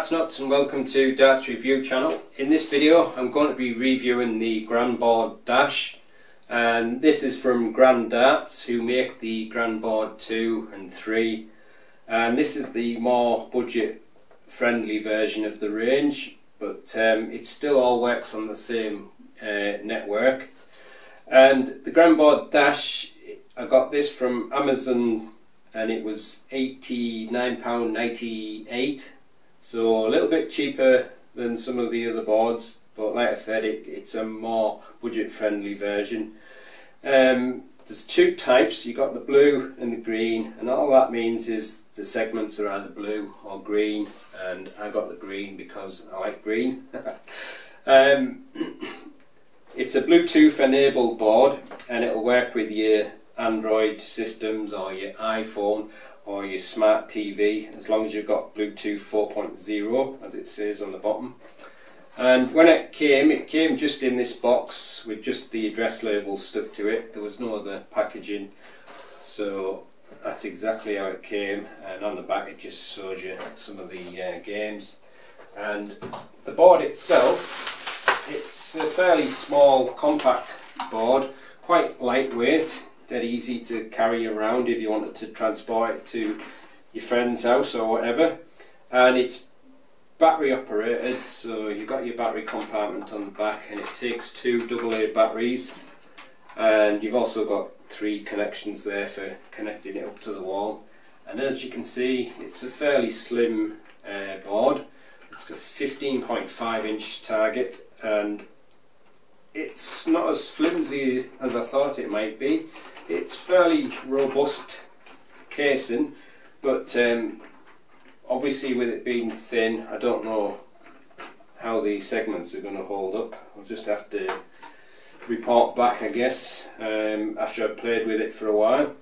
Darts Nutz and welcome to Darts Review channel. In this video I'm going to be reviewing the Gran Board Dash, and this is from Gran Darts, who make the Gran Board 2 and 3, and this is the more budget friendly version of the range, but it still all works on the same network. And the Gran Board Dash, I got this from Amazon and it was £89.98, so a little bit cheaper than some of the other boards, but like I said, it's a more budget friendly version. There's two types. You got the blue and the green, and all that means is the segments are either blue or green, and I got the green because I like green. It's a Bluetooth enabled board, and it'll work with your Android systems or your iPhone or your smart TV, as long as you've got Bluetooth 4.0 as it says on the bottom. And when it came just in this box with just the address label stuck to it. There was no other packaging, so that's exactly how it came. And on the back it just shows you some of the games. And the board itself, it's a fairly small compact board, quite lightweight, dead easy to carry around if you wanted to transport it to your friend's house or whatever. And it's battery operated, so you've got your battery compartment on the back, and it takes two AA batteries, and you've also got 3 connections there for connecting it up to the wall. And as you can see, it's a fairly slim board. It's a 15.5 inch target, and it's not as flimsy as I thought it might be. It's fairly robust casing, but obviously with it being thin, I don't know how the segments are going to hold up. I'll just have to report back, I guess, after I've played with it for a while.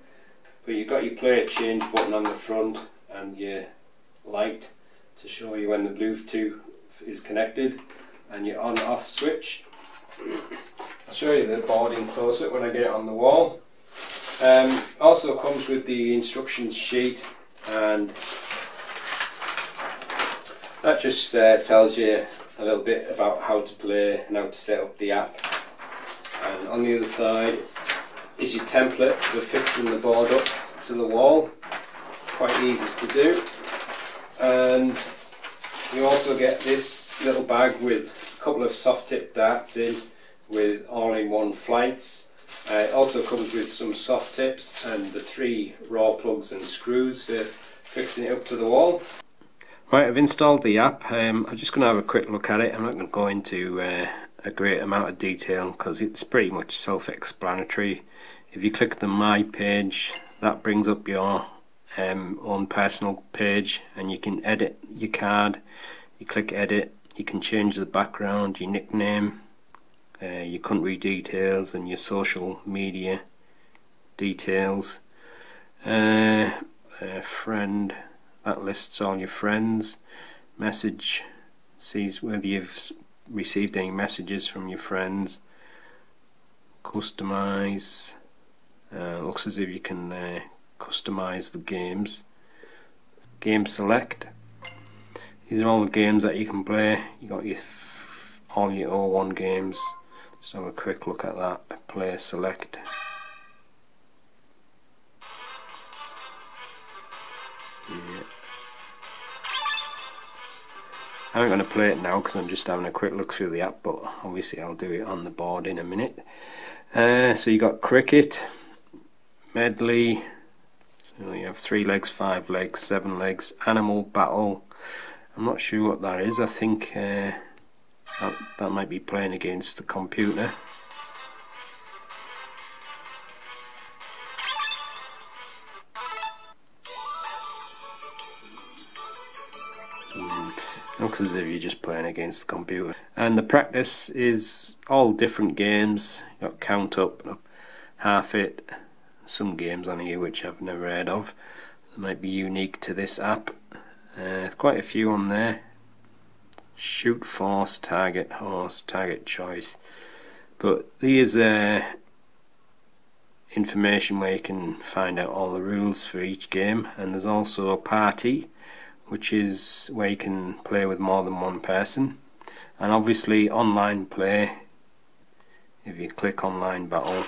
But you've got your player change button on the front and your light to show you when the Bluetooth is connected, and your on off switch. I'll show you the board in close up when I get it on the wall. Also comes with the instructions sheet, and that just tells you a little bit about how to play and how to set up the app. And on the other side is your template for fixing the board up to the wall. Quite easy to do. And you also get this little bag with a couple of soft tip darts in with all-in-one flights. It also comes with some soft tips and the 3 raw plugs and screws for fixing it up to the wall. Right, I've installed the app. I'm just going to have a quick look at it. I'm not going to go into a great amount of detail because it's pretty much self-explanatory. If you click the My page, that brings up your own personal page, and you can edit your card. You click edit, you can change the background, your nickname, your country details, and your social media details. Friend, that lists all your friends. Message, sees whether you've received any messages from your friends. Customize, looks as if you can customize the games. Game select, these are all the games that you can play. You got all your O1 games. Let's have a quick look at that. Play select. Yeah. I'm not going to play it now because I'm just having a quick look through the app, but obviously I'll do it on the board in a minute. So you got cricket, medley, so you have 3 legs, 5 legs, 7 legs, animal battle. I'm not sure what that is. I think that might be playing against the computer. Looks as if you're just playing against the computer. And the practice is all different games. You've got count up, half it, some games on here which I've never heard of. They might be unique to this app. Quite a few on there. Shoot, force, target, horse, target choice. But here's information where you can find out all the rules for each game, and there's also a party which is where you can play with more than one person, and obviously online play. If you click online battle,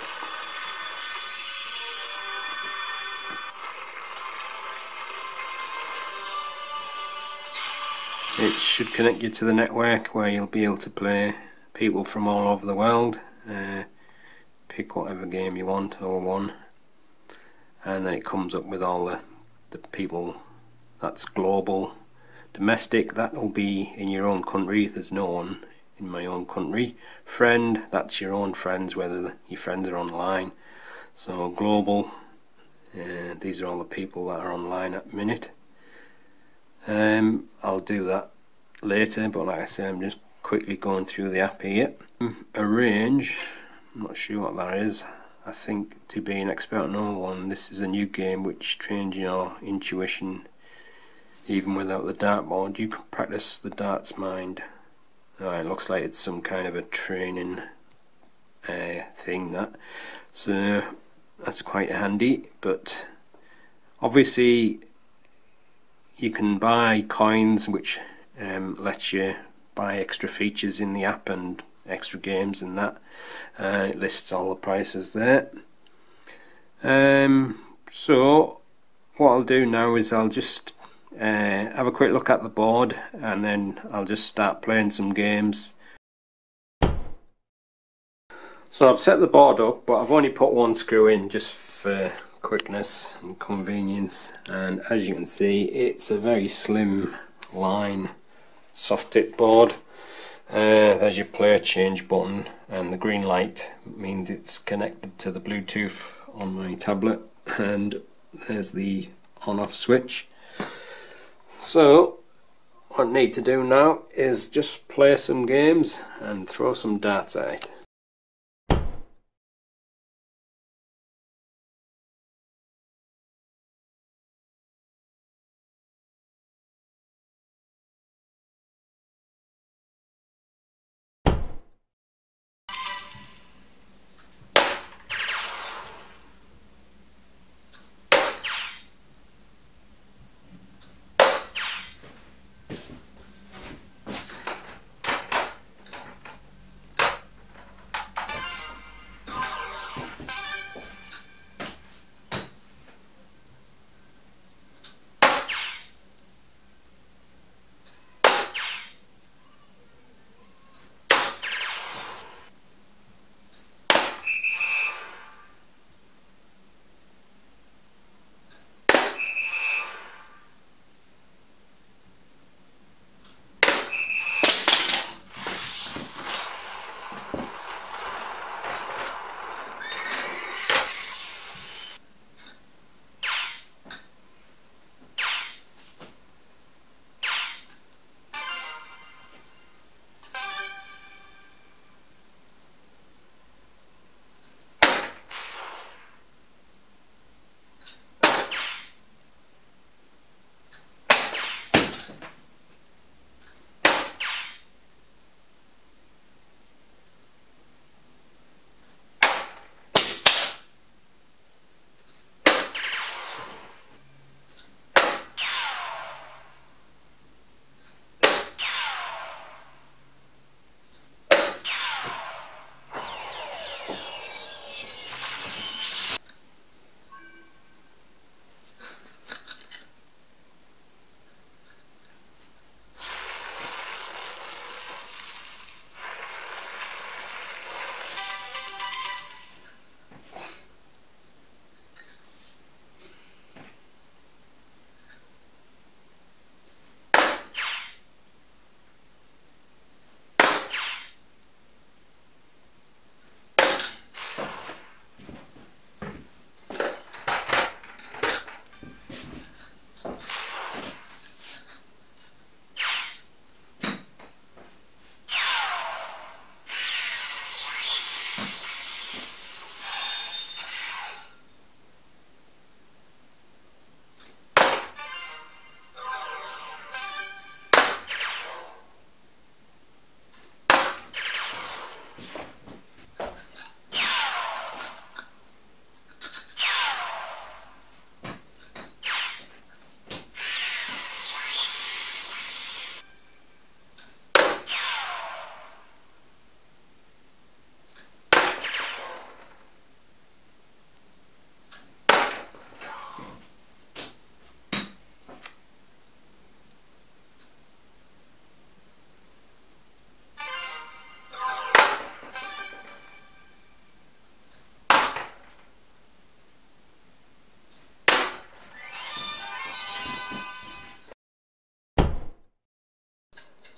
it should connect you to the network where you'll be able to play people from all over the world. Pick whatever game you want or one, and then it comes up with all the people. That's global. Domestic, that'll be in your own country. There's no one in my own country. Friend, that's your own friends, whether your friends are online. So global, these are all the people that are online at the minute. I'll do that later, but like I say, I'm just quickly going through the app here. Arrange, I'm not sure what that is. I think to be an expert on all one, this is a new game which trains your intuition. Even without the dartboard, you can practice the darts mind. It looks like it's some kind of a training thing, that. So that's quite handy, but obviously you can buy coins which lets you buy extra features in the app and extra games and that. It lists all the prices there. So what I'll do now is I'll just have a quick look at the board, and then I'll just start playing some games. So I've set the board up, but I've only put one screw in just for quickness and convenience, and as you can see, it's a very slim line soft tip board. There's your player change button, and the green light means it's connected to the Bluetooth on my tablet, and there's the on off switch. So what I need to do now is just play some games and throw some darts at it.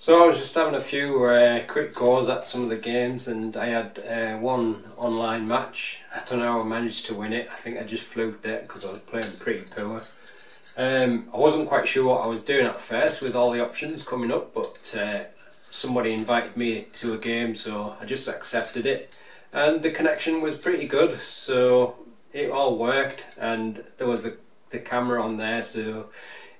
So I was just having a few quick goes at some of the games, and I had one online match. I don't know how I managed to win it. I think I just fluked it because I was playing pretty poor. I wasn't quite sure what I was doing at first with all the options coming up, but somebody invited me to a game, so I just accepted it, and the connection was pretty good, so it all worked, and there was the camera on there, so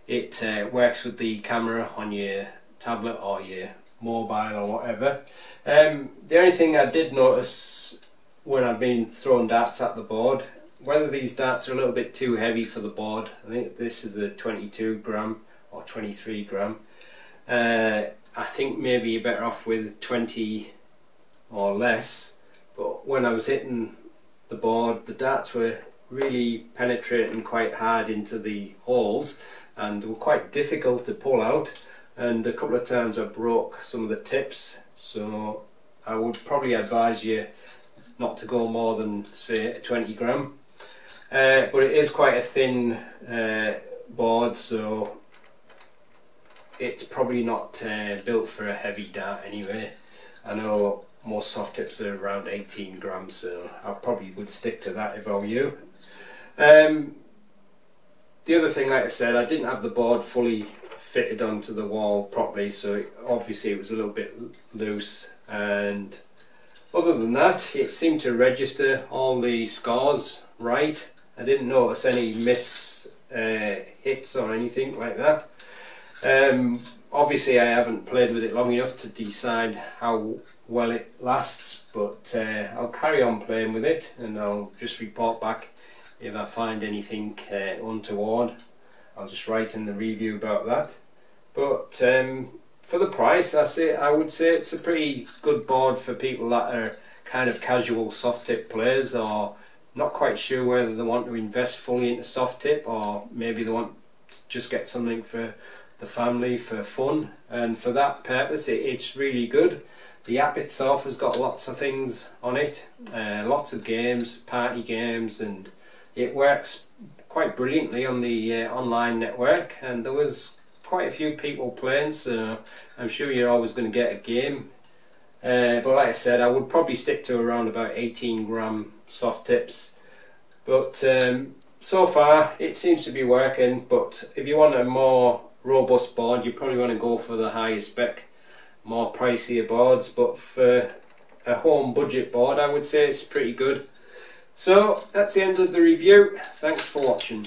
it works with the camera on your tablet or your mobile or whatever. The only thing I did notice when I've been throwing darts at the board, whether these darts are a little bit too heavy for the board. I think this is a 22 gram or 23 gram. I think maybe you're better off with 20 or less, but when I was hitting the board, the darts were really penetrating quite hard into the holes and were quite difficult to pull out, and a couple of times I broke some of the tips, so I would probably advise you not to go more than, say, 20 gram. But it is quite a thin board, so it's probably not built for a heavy dart anyway. I know most soft tips are around 18 grams, so I probably would stick to that if I were you. The other thing, like I said, I didn't have the board fully fitted onto the wall properly, so obviously it was a little bit loose, and other than that it seemed to register all the scores right. I didn't notice any miss hits or anything like that. Obviously I haven't played with it long enough to decide how well it lasts, but I'll carry on playing with it, and I'll just report back if I find anything untoward. I'll just write in the review about that. But for the price, I would say it's a pretty good board for people that are kind of casual soft tip players, or not quite sure whether they want to invest fully into soft tip, or maybe they want to just get something for the family for fun, and for that purpose it's really good. The app itself has got lots of things on it, lots of games, party games, and it works quite brilliantly on the online network, and there was quite a few people playing, so I'm sure you're always going to get a game. But like I said, I would probably stick to around about 18 gram soft tips, but so far it seems to be working. But if you want a more robust board, you probably want to go for the higher spec, more pricier boards, but for a home budget board I would say it's pretty good. So that's the end of the review. Thanks for watching.